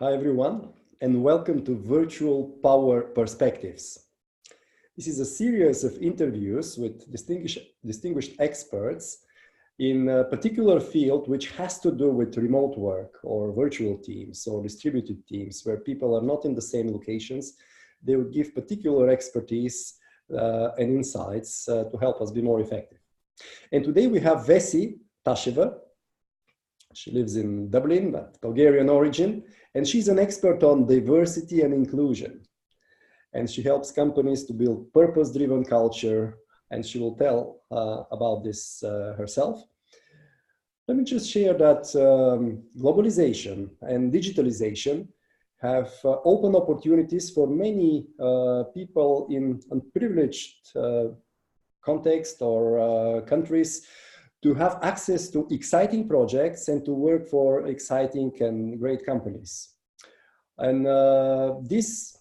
Hi everyone, and welcome to Virtual Power Perspectives. This is a series of interviews with distinguished experts in a particular field which has to do with remote work or virtual teams or distributed teams where people are not in the same locations. They will give particular expertise and insights to help us be more effective. And today we have Vessy Tasheva. She lives in Dublin, but Bulgarian origin, and she's an expert on diversity and inclusion. And she helps companies to build purpose-driven culture, and she will tell about this herself. Let me just share that globalization and digitalization have opened opportunities for many people in unprivileged context or countries to have access to exciting projects and to work for exciting and great companies. And this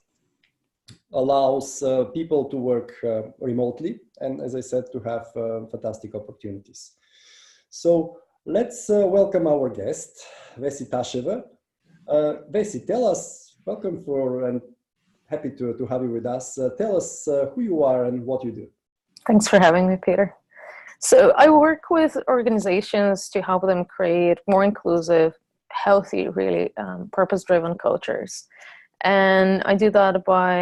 allows people to work remotely and, as I said, to have fantastic opportunities. So let's welcome our guest, Vessy Tasheva. Vessy, tell us, welcome and happy to have you with us. Tell us who you are and what you do. Thanks for having me, Peter. So I work with organizations to help them create more inclusive, healthy, really purpose-driven cultures. And I do that by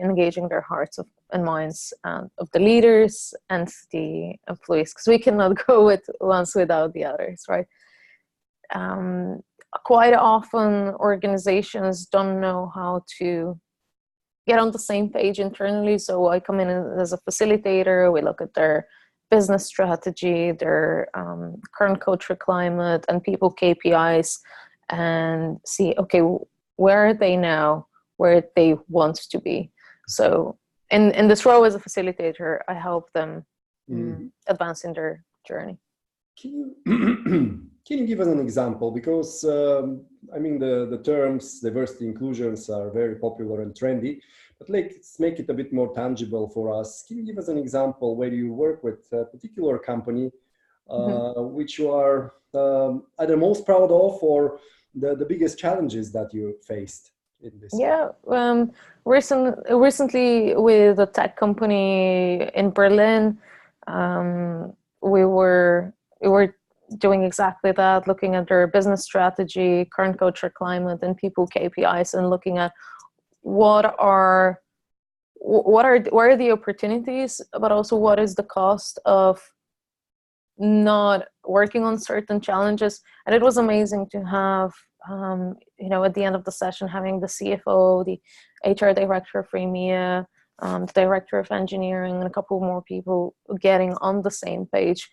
engaging their hearts and minds of the leaders and the employees, because we cannot go with ones without the others, right? Quite often, organizations don't know how to get on the same page internally. So I come in as a facilitator. We look at their business strategy, their current culture climate, and people KPIs, and see, okay, where are they now, where they want to be. So in this role as a facilitator, I help them advance in their journey. Can you give us an example? Because I mean, the terms diversity inclusions are very popular and trendy, but let's make it a bit more tangible for us. Can you give us an example where you work with a particular company which you are either most proud of or the biggest challenges that you faced in this? Yeah, recently with a tech company in Berlin, we were doing exactly that, looking at their business strategy, current culture climate, and people KPIs, and looking at where are the opportunities, but also what is the cost of not working on certain challenges. And it was amazing to have, at the end of the session, having the CFO, the HR director of EMEA, the director of engineering, and a couple more people getting on the same page.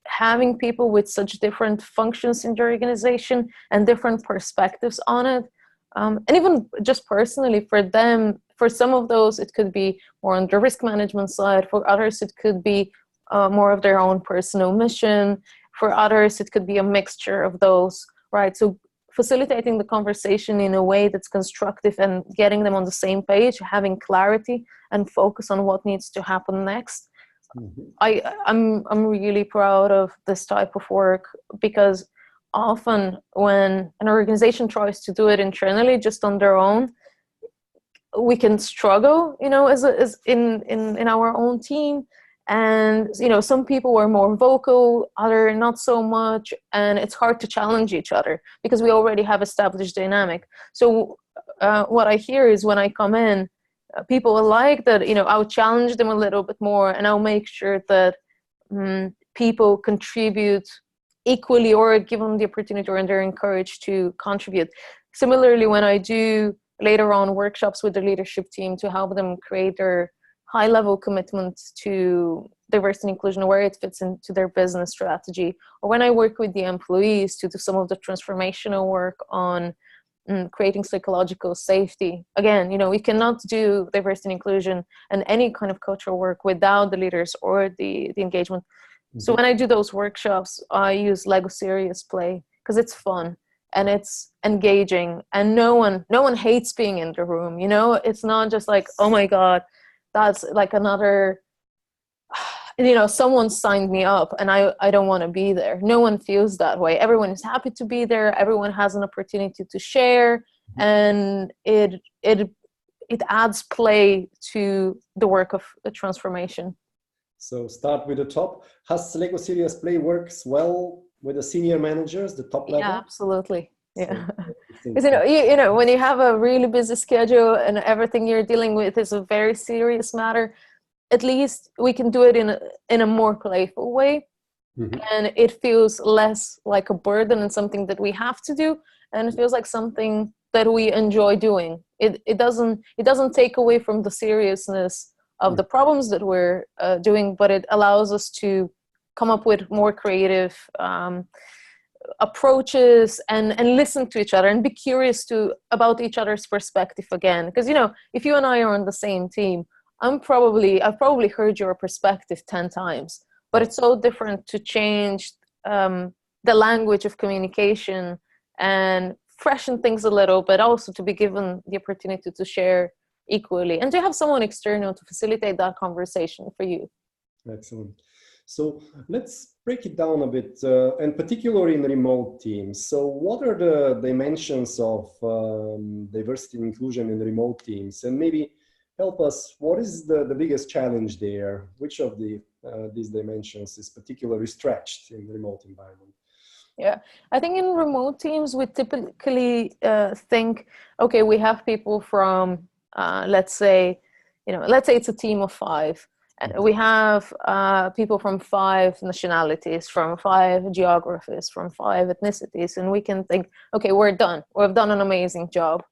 Having people with such different functions in the organization and different perspectives on it. And even just personally for them, for some of those, it could be more on the risk management side. For others, it could be more of their own personal mission. For others, it could be a mixture of those, right? So facilitating the conversation in a way that's constructive and getting them on the same page, having clarity and focus on what needs to happen next. I'm really proud of this type of work, because often when an organization tries to do it internally just on their own, we can struggle, as in our own team. And, some people are more vocal, other not so much. And it's hard to challenge each other because we already have established dynamic. So what I hear is when I come in, people will like that, I'll challenge them a little bit more, and I'll make sure that people contribute equally or give them the opportunity, or they're encouraged to contribute. Similarly, when I do later on workshops with the leadership team to help them create their high-level commitment to diversity and inclusion, where it fits into their business strategy, or when I work with the employees to do some of the transformational work on creating psychological safety. Again, we cannot do diversity and inclusion and any kind of cultural work without the leaders or the engagement. So when I do those workshops, I use Lego Serious Play because it's fun and it's engaging, and no one hates being in the room. It's not just like, oh my God, that's like another someone signed me up and I don't want to be there. No one feels that way. Everyone is happy to be there. Everyone has an opportunity to share, and it adds play to the work of the transformation. So start with the top. Has Lego Serious Play works well with the senior managers, the top level? Yeah, absolutely. Yeah. So, Because when you have a really busy schedule and everything you're dealing with is a very serious matter, at least we can do it in a more playful way. And it feels less like a burden and something that we have to do, and it feels like something that we enjoy doing. It doesn't take away from the seriousness of the problems that we're doing, but it allows us to come up with more creative approaches and listen to each other and be curious about each other's perspective again. Because if you and I are on the same team, I've probably heard your perspective 10 times, but it's so different to change the language of communication and freshen things a little, but also to be given the opportunity to share equally and to have someone external to facilitate that conversation for you. Excellent. So let's break it down a bit, and particularly in remote teams. So what are the dimensions of diversity and inclusion in remote teams? And maybe help us, what is the biggest challenge there? Which of these dimensions is particularly stretched in the remote environment? Yeah, I think in remote teams, we typically think, okay, we have people from, let's say it's a team of 5. We have people from 5 nationalities, from 5 geographies, from 5 ethnicities, and we can think, okay, we're done. We've done an amazing job,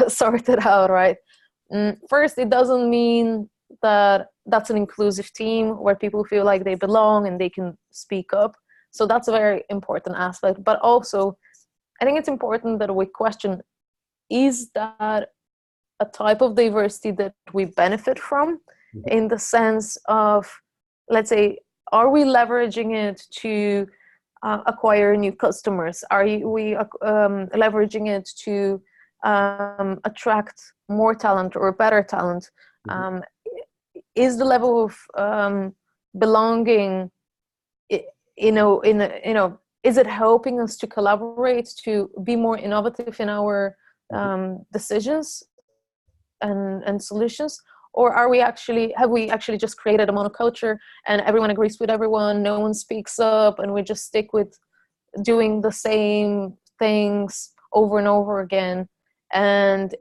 sorted out, right? First, it doesn't mean that that's an inclusive team where people feel like they belong and they can speak up. So that's a very important aspect. But also, I think it's important that we question, is that a type of diversity that we benefit from, in the sense of, let's say, are we leveraging it to acquire new customers? Are we leveraging it to attract more talent or better talent? Is the level of belonging, is it helping us to collaborate, to be more innovative in our decisions and solutions? Or have we actually just created a monoculture and everyone agrees with everyone, no one speaks up, and we just stick with doing the same things over and over again? And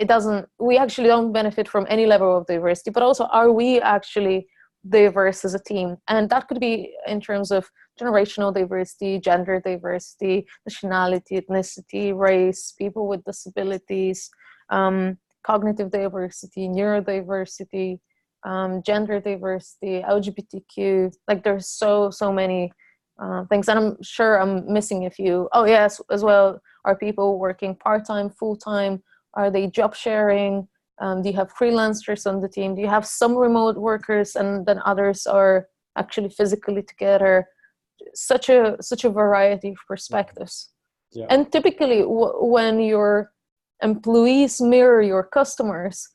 we actually don't benefit from any level of diversity, but also, are we actually diverse as a team? And that could be in terms of generational diversity, gender diversity, nationality, ethnicity, race, people with disabilities, cognitive diversity, neurodiversity, gender diversity, LGBTQ. Like, there's so many things, and I'm sure I'm missing a few. Oh yes, as well, are people working part-time, full-time? Are they job sharing? Do you have freelancers on the team? Do you have some remote workers and then others are actually physically together? Such a variety of perspectives. Yeah. And typically when your employees mirror your customers,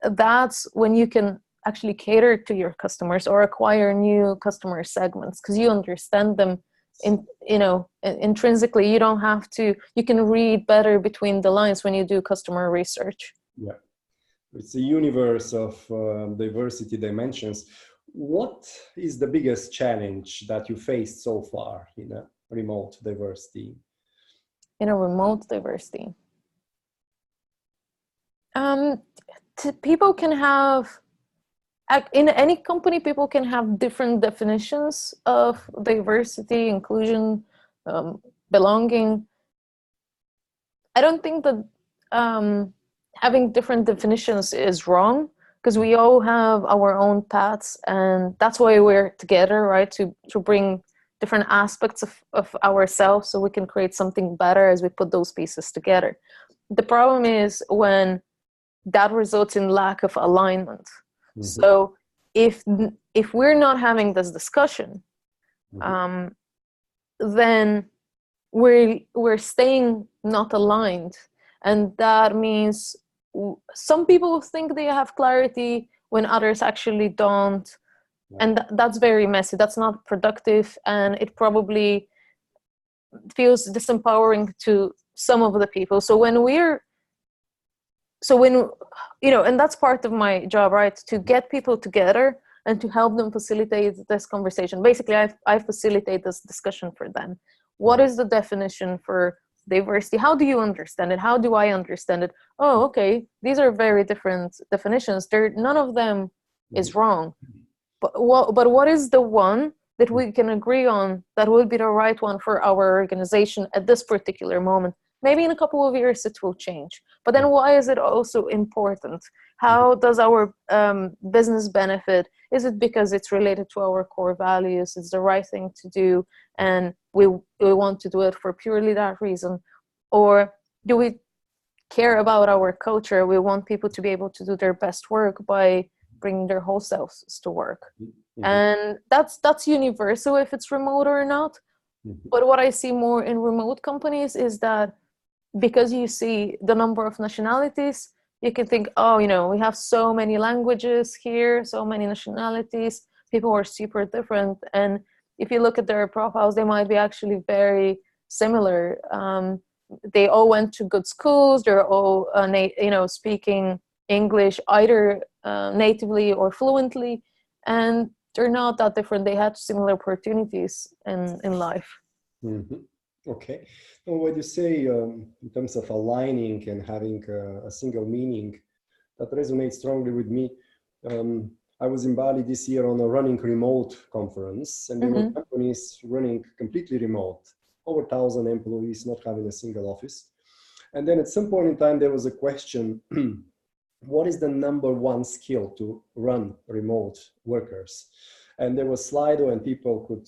that's when you can actually cater to your customers or acquire new customer segments, because you understand them intrinsically. You don't have to, you can read better between the lines when you do customer research. Yeah, it's a universe of diversity dimensions. What is the biggest challenge that you faced so far in a remote diversity? In a remote diversity, people can have, in any company, people can have different definitions of diversity, inclusion, belonging. I don't think that having different definitions is wrong, because we all have our own paths, and that's why we're together, right? To bring different aspects of ourselves so we can create something better as we put those pieces together. The problem is when that results in lack of alignment. Mm-hmm. So if we're not having this discussion, then we're staying not aligned. And that means some people think they have clarity when others actually don't. And that's very messy. That's not productive, and it probably feels disempowering to some of the people. So when and that's part of my job, right? To get people together and to help them facilitate this conversation. Basically, I facilitate this discussion for them. What is the definition for diversity? How do you understand it? How do I understand it? Oh, okay, these are very different definitions. None of them is wrong. But what is the one that we can agree on that would be the right one for our organization at this particular moment? Maybe in a couple of years it will change. But then why is it also important? How does our business benefit? Is it because it's related to our core values? It's the right thing to do, and we want to do it for purely that reason? Or do we care about our culture? We want people to be able to do their best work by bringing their whole selves to work. And that's universal if it's remote or not. But what I see more in remote companies is that because you see the number of nationalities, you can think, oh, we have so many languages here, so many nationalities, people are super different. And if you look at their profiles, they might be actually very similar. They all went to good schools, they're all speaking English either natively or fluently, and they're not that different. They had similar opportunities in life. Okay. And what you say in terms of aligning and having a single meaning, that resonates strongly with me. I was in Bali this year on a running remote conference, and there were companies running completely remote, over 1,000 employees, not having a single office. And then at some point in time, there was a question, what is the number one skill to run remote workers? And there was Slido, and people could,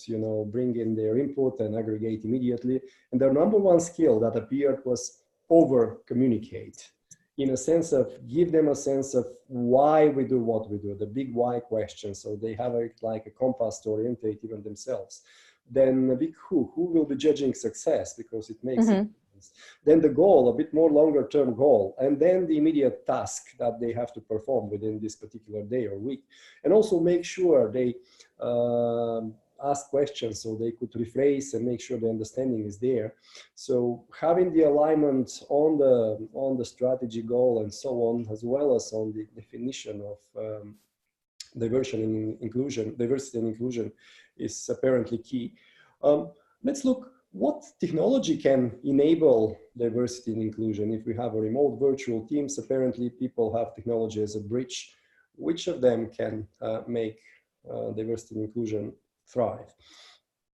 bring in their input and aggregate immediately. And the number one skill that appeared was over-communicate, in a sense of give them a sense of why we do what we do, the big why question. So they have like a compass to orientate even themselves. Then a big who will be judging success, because it makes it. Then the goal, a bit more longer term goal, and then the immediate task that they have to perform within this particular day or week. And also make sure they ask questions so they could rephrase and make sure the understanding is there. So having the alignment on the strategy goal and so on, as well as on the definition of diversity and inclusion is apparently key. Let's look what technology can enable diversity and inclusion. If we have a remote virtual teams, apparently people have technology as a bridge. Which of them can make diversity and inclusion thrive?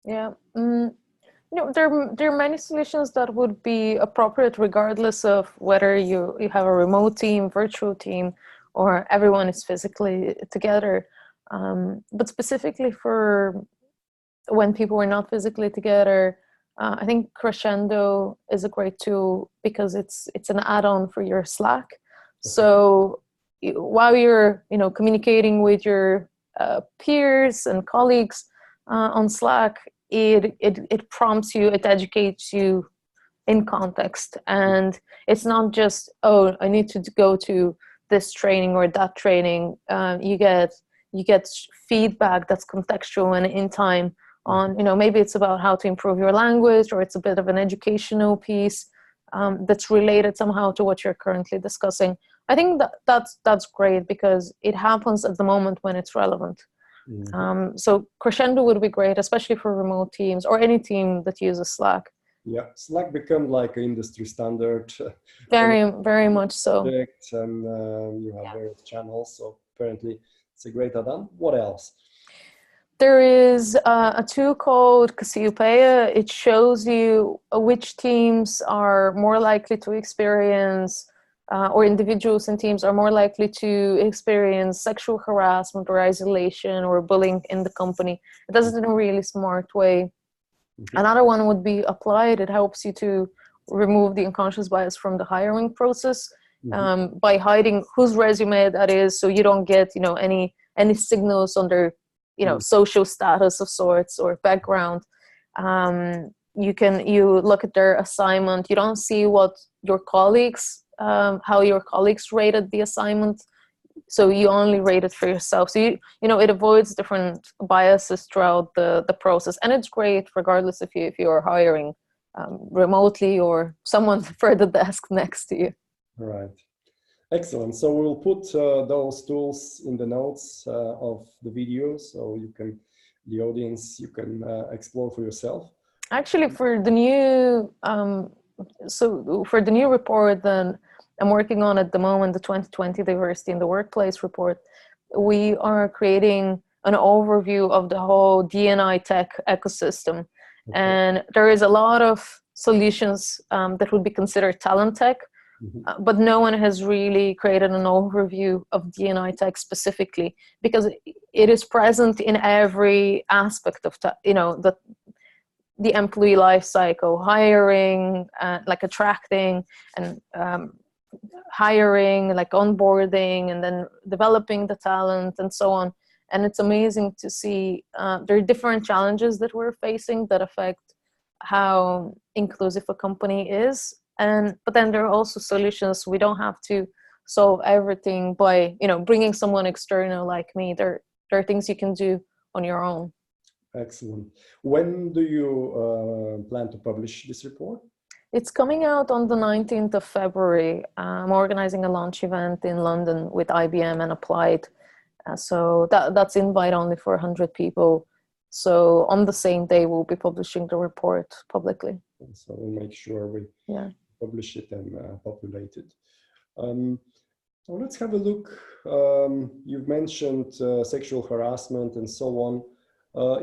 Yeah, there are many solutions that would be appropriate regardless of whether you have a remote team, virtual team, or everyone is physically together. But specifically for when people are not physically together, I think Crescendo is a great tool because it's an add-on for your Slack. So while you're communicating with your peers and colleagues on Slack, it prompts you, it educates you in context, and it's not just, oh, I need to go to this training or that training. You get feedback that's contextual and in time on, maybe it's about how to improve your language, or it's a bit of an educational piece that's related somehow to what you're currently discussing. I think that's great because it happens at the moment when it's relevant. So Crescendo would be great, especially for remote teams or any team that uses Slack. Yeah, Slack become like an industry standard. Very, very much so. And you have various channels, so apparently it's a great add-on. What else? There is a tool called Cassiopeia. It shows you which teams are more likely to experience, or individuals and teams are more likely to experience sexual harassment or isolation or bullying in the company. It does it in a really smart way. Another one would be Applied. It helps you to remove the unconscious bias from the hiring process by hiding whose resume that is, so you don't get any signals on their social status of sorts or background. You look at their assignment. You don't see what your colleagues, how your colleagues rated the assignment. So you only rate it for yourself. So it avoids different biases throughout the process, and it's great regardless if you are hiring remotely or someone for the desk next to you. Right. Excellent. So we'll put those tools in the notes of the video, so the audience, you can explore for yourself. Actually, for the new report that I'm working on at the moment, the 2020 Diversity in the Workplace report, we are creating an overview of the whole D&I tech ecosystem. Okay. And there is a lot of solutions that would be considered talent tech, but no one has really created an overview of D&I tech specifically, because it is present in every aspect of the employee life cycle, hiring, like attracting and hiring, like onboarding, and then developing the talent and so on. And it's amazing to see there are different challenges that we're facing that affect how inclusive a company is. But then there are also solutions. We don't have to solve everything by bringing someone external like me. There are things you can do on your own. Excellent. When do you plan to publish this report? It's coming out on the 19th of February. I'm organizing a launch event in London with IBM and Applied. So that's invite only for 100 people. So on the same day, we'll be publishing the report publicly. So we'll make sure we publish it and populate it. So let's have a look. You've mentioned sexual harassment and so on.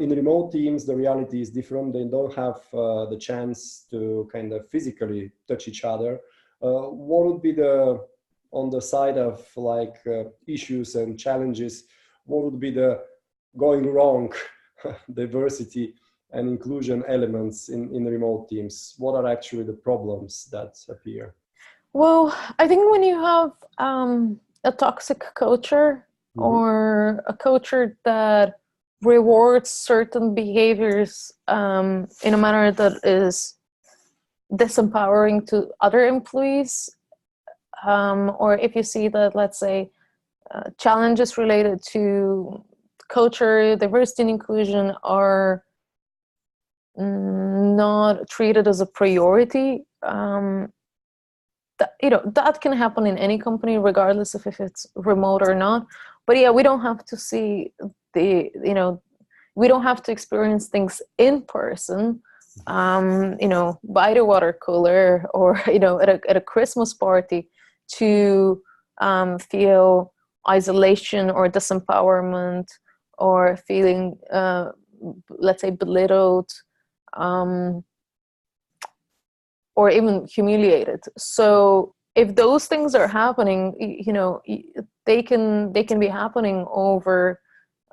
In remote teams, the reality is different. They don't have the chance to kind of physically touch each other. What would be on the side of like issues and challenges, what would be the going wrong diversity and inclusion elements in remote teams? What are actually the problems that appear? Well, I think when you have a toxic culture or a culture that rewards certain behaviors in a manner that is disempowering to other employees, or if you see that, let's say, challenges related to culture, diversity, and inclusion are not treated as a priority, that can happen in any company, regardless of if it's remote or not. But yeah, we don't have to see we don't have to experience things in person, by the water cooler or at a Christmas party to feel isolation or disempowerment or feeling let's say belittled or even humiliated. So if those things are happening, they can be happening over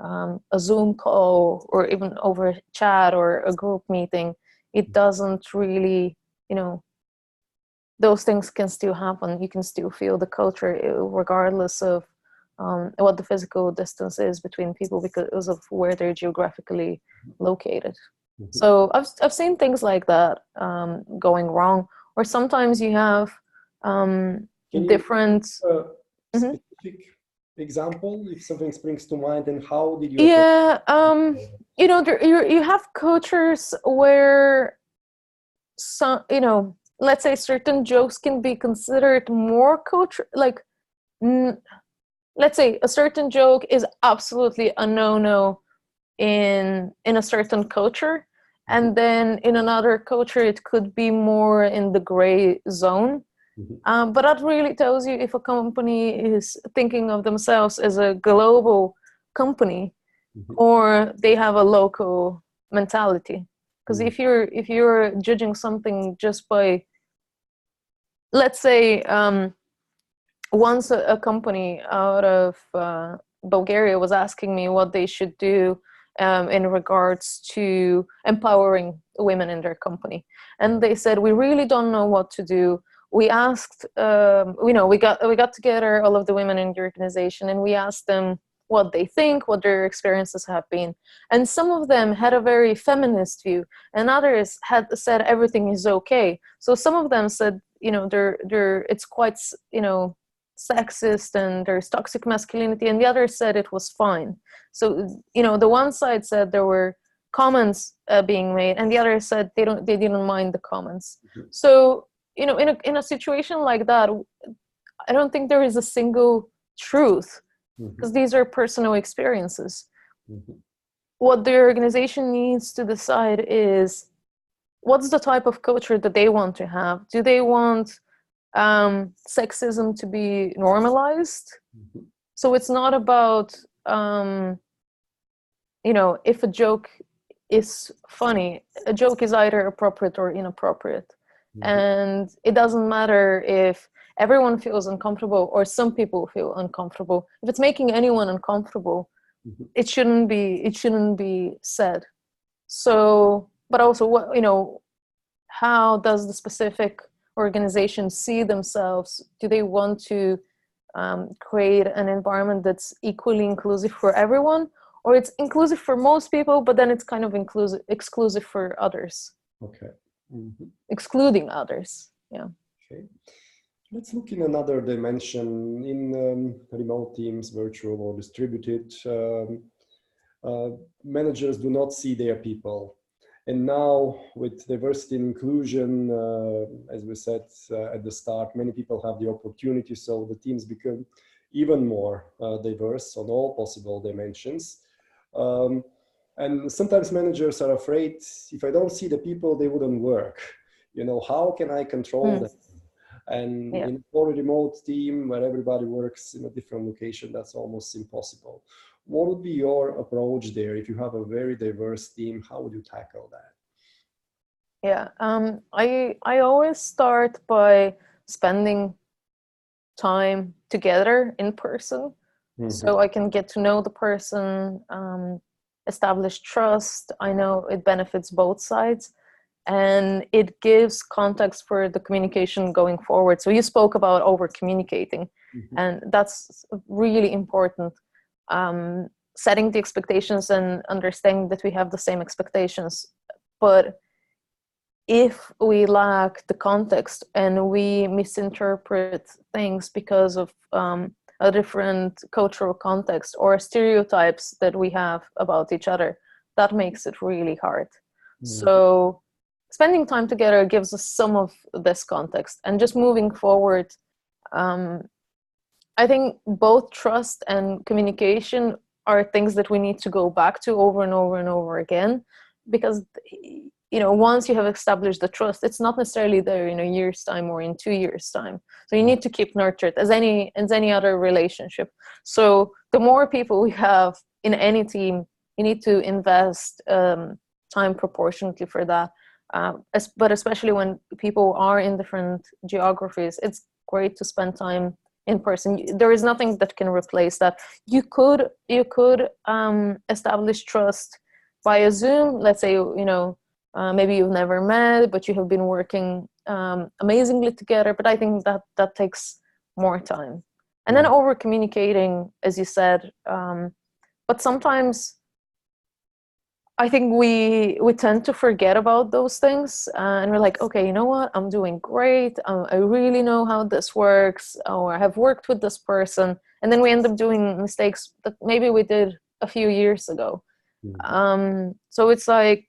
a Zoom call or even over chat or a group meeting. It doesn't really, those things can still happen. You can still feel the culture regardless of what the physical distance is between people because of where they're geographically located. So I've seen things like that going wrong, or sometimes you have different specific example, if something springs to mind, and how did you? Yeah, you have cultures where some, let's say certain jokes can be considered more culture, like let's say a certain joke is absolutely a no-no in a certain culture, and then in another culture it could be more in the gray zone. But that really tells you if a company is thinking of themselves as a global company or they have a local mentality. Because if you're judging something just by, let's say, once a company out of Bulgaria was asking me what they should do in regards to empowering women in their company, and they said, we really don't know what to do. We asked, we got together all of the women in the organization, and we asked them what they think, what their experiences have been. And some of them had a very feminist view, and others had said everything is okay. So some of them said, it's quite, sexist and there's toxic masculinity, and the other said it was fine. So, you know, the one side said there were comments being made, and the other said they didn't mind the comments. So, you know, in a situation like that, I don't think there is a single truth, because these are personal experiences. What the organization needs to decide is, what's the type of culture that they want to have? Do they want sexism to be normalized? So it's not about, you know, if a joke is funny, a joke is either appropriate or inappropriate. And it doesn't matter if everyone feels uncomfortable or some people feel uncomfortable. If it's making anyone uncomfortable, it shouldn't be said. So, but also, what, you know, how does the specific organization see themselves? Do they want to create an environment that's equally inclusive for everyone, or it's inclusive for most people, but then it's kind of exclusive for others? Okay. Excluding others. Yeah. Okay. Let's look in another dimension. In remote teams, virtual or distributed, managers do not see their people. And now with diversity and inclusion, as we said at the start, many people have the opportunity, so the teams become even more diverse on all possible dimensions. And sometimes managers are afraid, if I don't see the people, they wouldn't work. You know, how can I control them? And in a remote team where everybody works in a different location, that's almost impossible. What would be your approach there? If you have a very diverse team, how would you tackle that? Yeah, I always start by spending time together in person, so I can get to know the person, establish trust. I know it benefits both sides, and it gives context for the communication going forward. So you spoke about over communicating, and that's really important. Setting the expectations and understanding that we have the same expectations. But if we lack the context and we misinterpret things because of a different cultural context or stereotypes that we have about each other, that makes it really hard. So spending time together gives us some of this context, and just moving forward, I think both trust and communication are things that we need to go back to over and over and over again, because, you know, once you have established the trust, it's not necessarily there in a year's time or in 2 years' time. So you need to keep nurtured as any other relationship. So the more people we have in any team, you need to invest time proportionately for that. But especially when people are in different geographies, it's great to spend time in person. There is nothing that can replace that. You could establish trust via Zoom. Let's say, you know, maybe you've never met, but you have been working amazingly together. But I think that takes more time. And then over communicating, as you said, but sometimes I think we tend to forget about those things, and we're like, okay, you know what? I'm doing great. I really know how this works, or I have worked with this person. And then we end up doing mistakes that maybe we did a few years ago. So it's like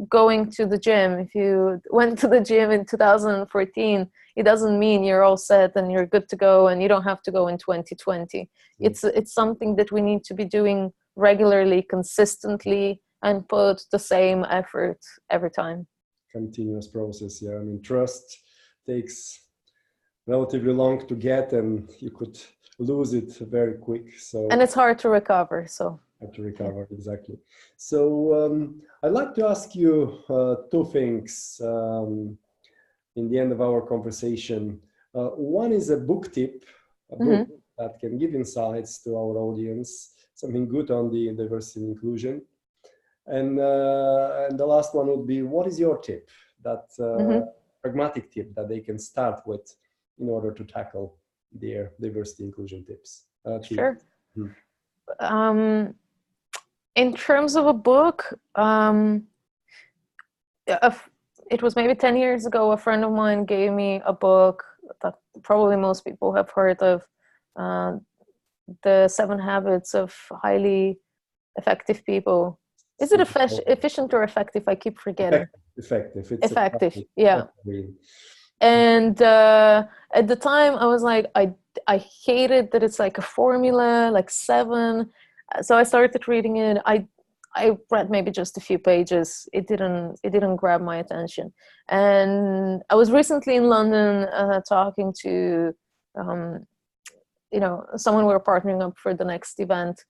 going to the gym. If you went to the gym in 2014, it doesn't mean you're all set and you're good to go, and you don't have to go in 2020. It's something that we need to be doing regularly, consistently, and put the same effort every time. Continuous process, yeah. I mean, trust takes relatively long to get, and you could lose it very quick. So, and it's hard to recover. So hard to recover, exactly. So I'd like to ask you two things in the end of our conversation. One is a book tip, a book that can give insights to our audience, something good on the diversity and inclusion. And the last one would be, what is your tip, that pragmatic tip that they can start with in order to tackle their diversity inclusion tips? Sure. In terms of a book, it was maybe 10 years ago, a friend of mine gave me a book that probably most people have heard of, the 7 habits of highly effective people. Is it efficient or effective? I keep forgetting. Effective. It's effective. Yeah. Effective. And at the time, I was like, I hated that it's like a formula, like 7. So I started reading it. I read maybe just a few pages. It didn't grab my attention. And I was recently in London talking to someone we were partnering up for the next event,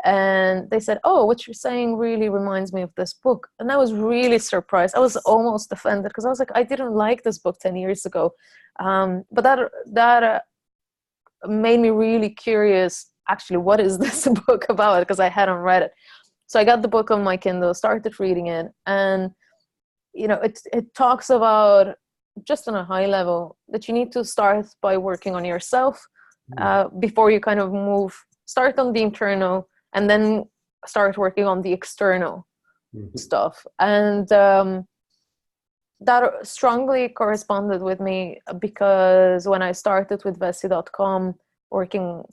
and they said, oh, what you're saying really reminds me of this book. And I was really surprised. I was almost offended because I was like, I didn't like this book 10 years ago. But that made me really curious, actually, what is this book about? Because I hadn't read it. So I got the book on my Kindle, started reading it, and it talks about, just on a high level, that you need to start by working on yourself before you kind of start on the internal and then start working on the external stuff. And that strongly corresponded with me, because when I started with Vessy.com, working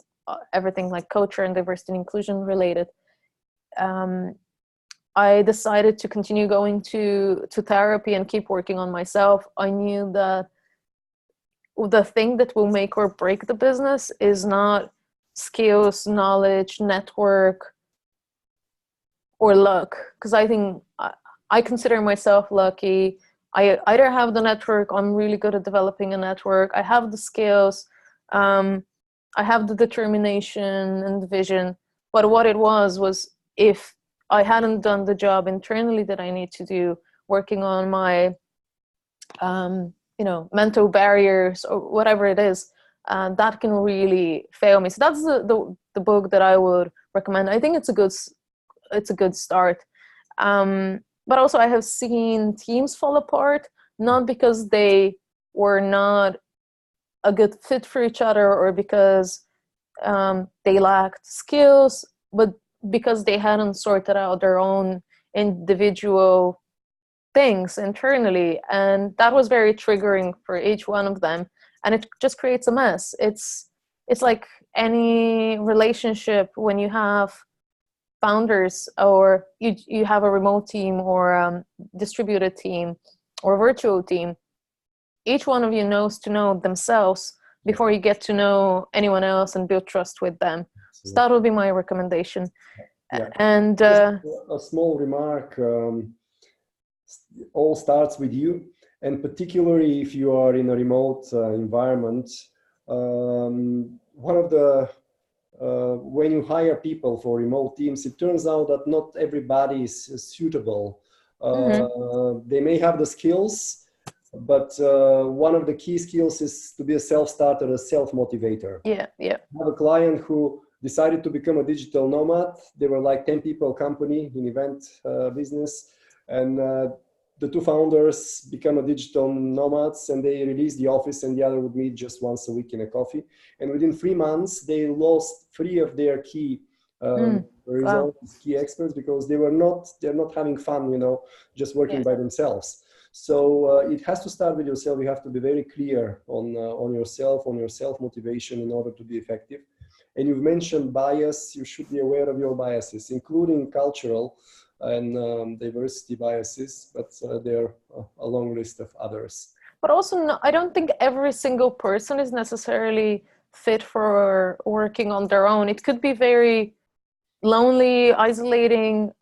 everything like culture and diversity and inclusion related, I decided to continue going to therapy and keep working on myself. I knew that the thing that will make or break the business is not skills, knowledge, network, or luck. Because I think I consider myself lucky. I either have the network, I'm really good at developing a network, I have the skills, I have the determination and the vision. But what it was if I hadn't done the job internally that I need to do, working on my mental barriers or whatever it is, that can really fail me. So that's the book that I would recommend. I think it's a good start. But also I have seen teams fall apart, not because they were not a good fit for each other or because they lacked skills, but because they hadn't sorted out their own individual things internally. And that was very triggering for each one of them. And it just creates a mess. It's like any relationship when you have founders, or you have a remote team or distributed team or virtual team. Each one of you knows to know themselves before you get to know anyone else and build trust with them. So that would be my recommendation. Yeah. And a small remark, all starts with you, and particularly if you are in a remote environment, one of the when you hire people for remote teams, it turns out that not everybody is suitable. They may have the skills, but one of the key skills is to be a self-starter, a self-motivator. Yeah. I have a client who decided to become a digital nomad. They were like 10 people company in event business, and the two founders become a digital nomads, and they released the office, and the other would meet just once a week in a coffee. And within 3 months, they lost 3 of their key results, key experts, because they're not having fun, just working by themselves. So it has to start with yourself. You have to be very clear on yourself, on your self-motivation in order to be effective. And you've mentioned bias. You should be aware of your biases, including cultural and diversity biases, but there are a long list of others. But also, I don't think every single person is necessarily fit for working on their own. It could be very lonely, isolating.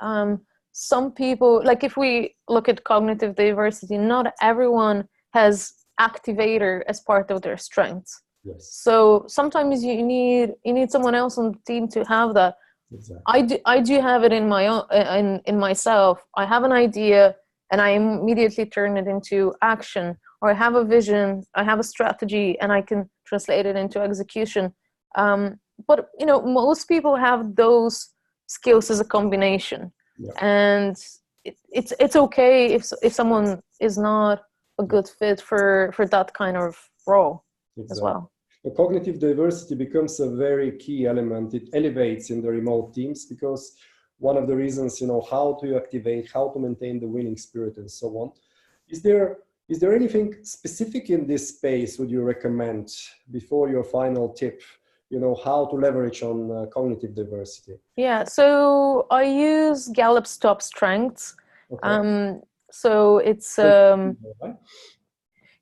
Some people, like if we look at cognitive diversity, not everyone has activator as part of their strengths. Yes. So sometimes you need someone else on the team to have that. Exactly. I do have it in my own, in myself. I have an idea and I immediately turn it into action, or I have a vision, I have a strategy, and I can translate it into execution. But most people have those skills as a combination, and it's okay if someone is not a good fit for that kind of role as well. The cognitive diversity becomes a very key element. It elevates in the remote teams, because one of the reasons, how to activate, how to maintain the winning spirit and so on. Is there anything specific in this space would you recommend before your final tip? how to leverage on cognitive diversity? Yeah, so I use Gallup's top strengths. Okay. So it's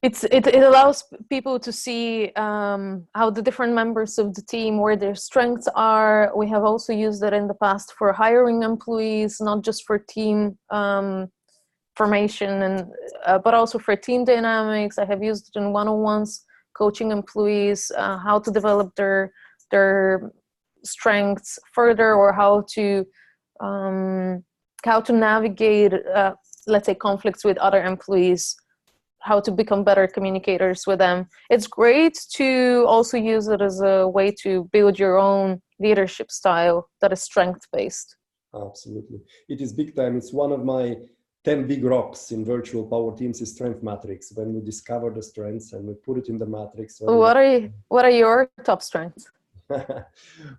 it allows people to see how the different members of the team, where their strengths are. We have also used it in the past for hiring employees, not just for team formation, and but also for team dynamics. I have used it in one-on-ones, coaching employees how to develop their strengths further, or how to navigate let's say conflicts with other employees, how to become better communicators with them. It's great to also use it as a way to build your own leadership style that is strength-based. Absolutely. It is big time. It's one of my 10 big rocks in virtual power teams is strength matrix. When we discover the strengths and we put it in the matrix. What are your top strengths?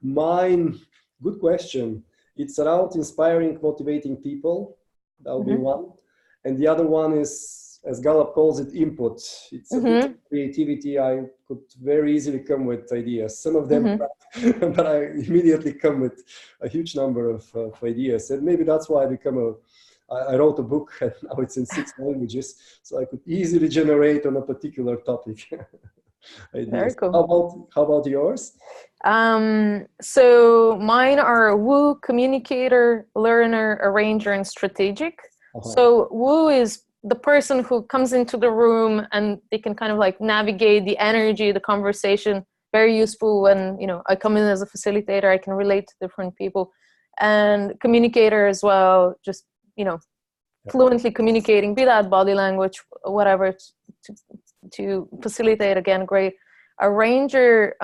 Mine, good question. It's around inspiring, motivating people. That would be one. And the other one is, as Gallup calls it, input. It's a bit of creativity. I could very easily come with ideas. Some of them, but I immediately come with a huge number of ideas. And maybe that's why I wrote a book, and now it's in 6 languages, so I could easily generate on a particular topic. Very cool. How about yours? So mine are woo, communicator, learner, arranger, and strategic. So woo is the person who comes into the room and they can kind of like navigate the energy, the conversation. Very useful when, I come in as a facilitator, I can relate to different people. And communicator as well, just, fluently communicating, be that body language, whatever, to facilitate, again, great. Arranger,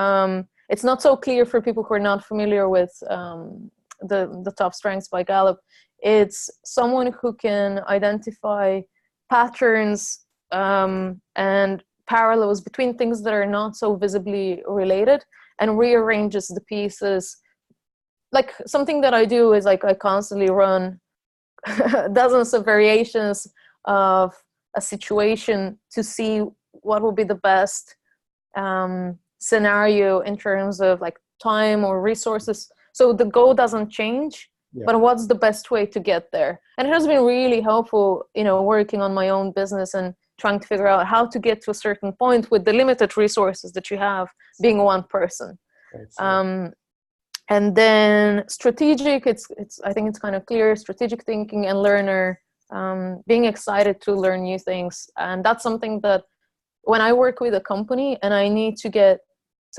it's not so clear for people who are not familiar with the top strengths by Gallup. It's someone who can identify patterns and parallels between things that are not so visibly related and rearranges the pieces. Like something that I do is like I constantly run dozens of variations of a situation to see what will be the best scenario in terms of like time or resources. So the goal doesn't change, but what's the best way to get there? And it has been really helpful, working on my own business and trying to figure out how to get to a certain point with the limited resources that you have, being one person. And then strategic, I think it's kind of clear, strategic thinking, and learner, being excited to learn new things. And that's something that when I work with a company and I need to get,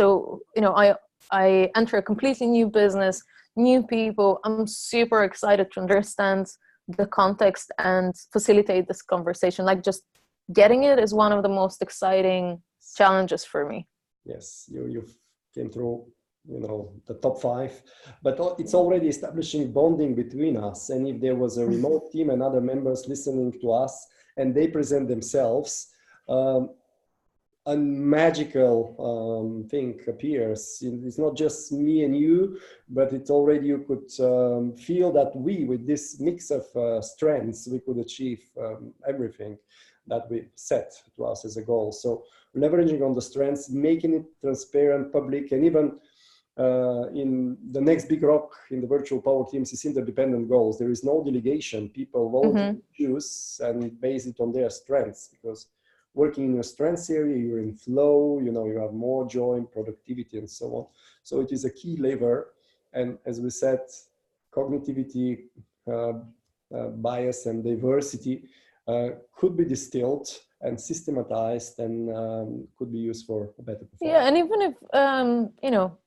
I enter a completely new business, new people, I'm super excited to understand the context and facilitate this conversation. Like just getting it is one of the most exciting challenges for me. Yes, you came through the top 5, but it's already establishing bonding between us. And if there was a remote team and other members listening to us and they present themselves, a magical thing appears. It's not just me and you, but it's already, you could feel that with this mix of strengths, we could achieve everything that we set to us as a goal. So leveraging on the strengths, making it transparent, public, and even in the next big rock in the virtual power teams is interdependent goals. There is no delegation. People voluntarily choose and base it on their strengths, because working in your strengths area, you're in flow, you have more joy and productivity and so on. So it is a key lever. And as we said, cognitivity, bias and diversity could be distilled and systematized and could be used for a better performance. Yeah, and even if,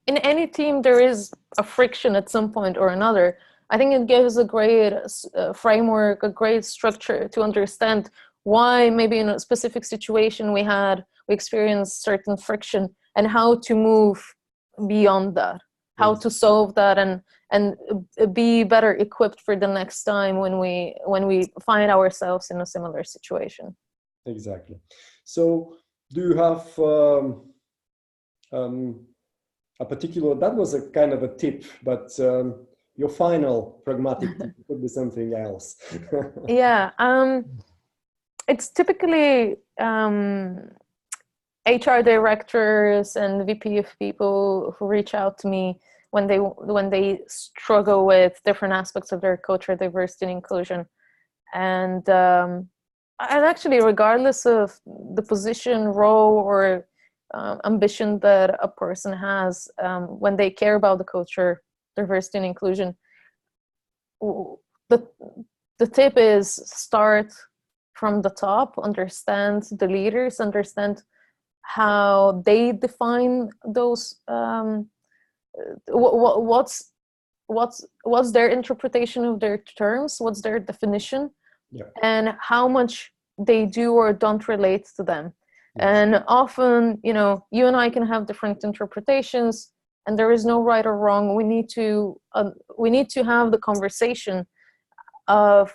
in any team there is a friction at some point or another, I think it gives a great framework, a great structure to understand why maybe in a specific situation we experienced certain friction and how to move beyond that, how to solve that and be better equipped for the next time when we find ourselves in a similar situation. Exactly. So do you have a particular, that was a kind of a tip, but your final pragmatic tip could be something else. Yeah. It's typically HR directors and VP of people who reach out to me when they struggle with different aspects of their culture, diversity, and inclusion. And actually, regardless of the position, role, or ambition that a person has, when they care about the culture, diversity, and inclusion, the tip is start from the top, understand the leaders, understand how they define those, what's their interpretation of their terms, what's their definition, yeah. and how much they do or don't relate to them. Yes. And often, you know, you and I can have different interpretations, and there is no right or wrong. We need to have the conversation of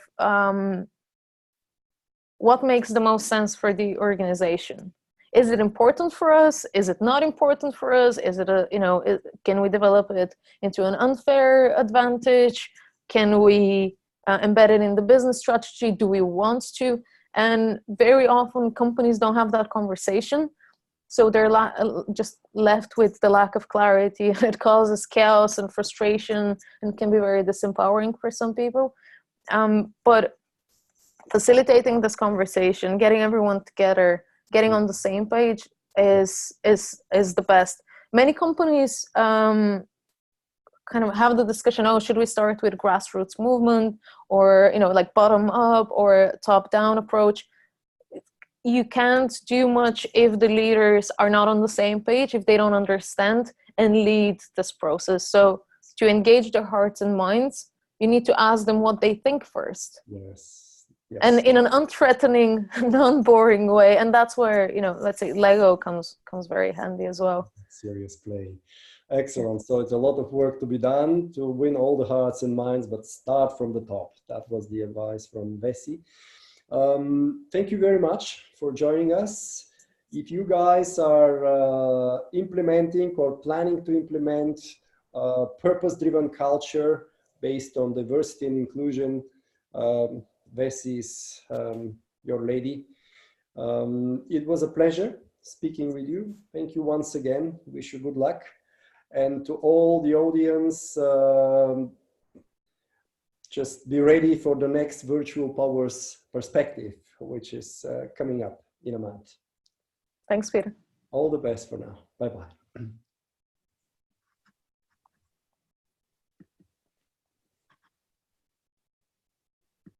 what makes the most sense for the organization. Is it important for us? Is it not important for us? Is it can we develop it into an unfair advantage? Can we embed it in the business strategy? Do we want to? And very often companies don't have that conversation. So they're just left with the lack of clarity. It causes chaos and frustration and can be very disempowering for some people. But facilitating this conversation, getting everyone together, getting on the same page is the best. Many companies kind of have the discussion, oh, should we start with grassroots movement, or like bottom up or top down approach? You can't do much if the leaders are not on the same page, if they don't understand and lead this process. So to engage their hearts and minds, you need to ask them what they think first. Yes. Yes. And in an unthreatening, non-boring way. And that's where, let's say Lego comes very handy as well. Serious play. Excellent. So it's a lot of work to be done to win all the hearts and minds, but start from the top. That was the advice from Vessy. Thank you very much for joining us. If you guys are implementing or planning to implement purpose-driven culture based on diversity and inclusion, Vessy is your lady. It was a pleasure speaking with you. Thank you once again. Wish you good luck. And to all the audience, just be ready for the next Virtual Powers Perspective, which is coming up in a month. Thanks, Peter. All the best for now. Bye-bye.